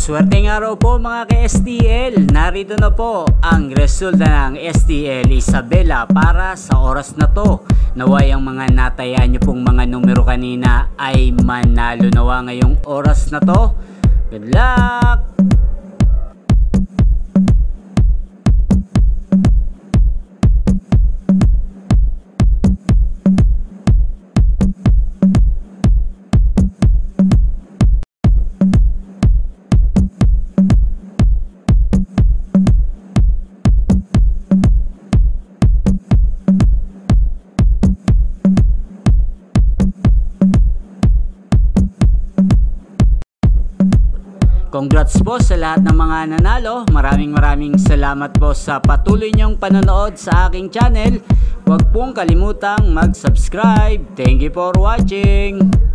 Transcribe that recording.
Maswerteng araw po mga ka-STL. Narito na po ang resulta ng STL Isabela para sa oras na to. Naway ang mga nataya nyo pong mga numero kanina ay manalo nawa ngayong oras na to. Good luck! Congrats po sa lahat ng mga nanalo. Maraming salamat po sa patuloy niyong panonood sa aking channel. Huwag pong kalimutang mag-subscribe. Thank you for watching.